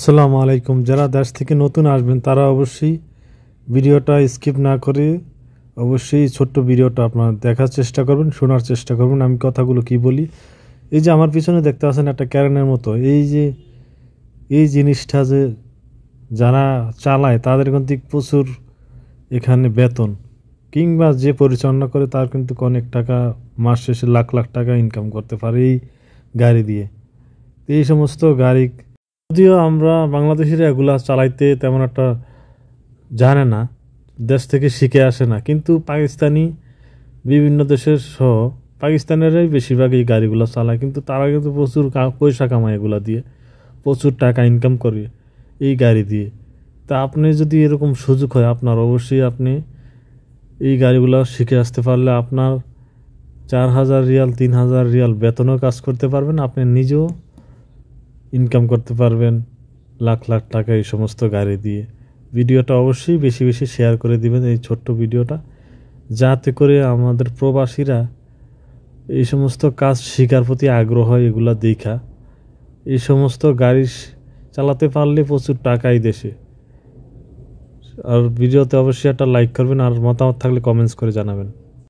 আসসালামু আলাইকুম। যারা দেশ থেকে নতুন আসবেন তারা অবশ্যই ভিডিওটা স্কিপ না করে অবশ্যই ছোট্ট ভিডিওটা আপনার দেখার চেষ্টা করবেন, শোনার চেষ্টা করবেন আমি কথাগুলো কি বলি। এই যে আমার পিছনে দেখতে পাচ্ছেন একটা ক্যারেনের মতো, এই যে এই জিনিসটা যে যারা চালায় তাদের কিন্তু প্রচুর এখানে বেতন, কিংবা যে পরিচালনা করে তার কিন্তু অনেক টাকা, মাস শেষে লাখ লাখ টাকা ইনকাম করতে পারে এই গাড়ি দিয়ে। এই সমস্ত গাড়ি যদিও আমরা বাংলাদেশিরা এগুলা চালাইতে তেমন একটা জানে না, দেশ থেকে শিখে আসে না, কিন্তু পাকিস্তানি বিভিন্ন দেশের সহ পাকিস্তানেরাই বেশিরভাগ এই গাড়িগুলো চালায়, কিন্তু তারা কিন্তু প্রচুর পয়সা কামায় এগুলা দিয়ে, প্রচুর টাকা ইনকাম করে এই গাড়ি দিয়ে। তা আপনি যদি এরকম সুযোগ হয় আপনার, অবশ্যই আপনি এই গাড়িগুলো শিখে আসতে পারলে আপনার 4,000 রিয়াল 3,000 রিয়াল বেতনও কাজ করতে পারবেন, আপনি নিজেও ইনকাম করতে পারবেন লাখ লাখ টাকা এই সমস্ত গাড়ি দিয়ে। ভিডিওটা অবশ্যই বেশি বেশি শেয়ার করে দিবেন, এই ছোট্ট ভিডিওটা, যাতে করে আমাদের প্রবাসীরা এই সমস্ত কাজ শেখার প্রতি আগ্রহ হয়, এগুলা দেখা এই সমস্ত গাড়ি চালাতে পারলে প্রচুর টাকাই দেশে। আর ভিডিওতে অবশ্যই একটা লাইক করবেন, আর মতামত থাকলে কমেন্টস করে জানাবেন।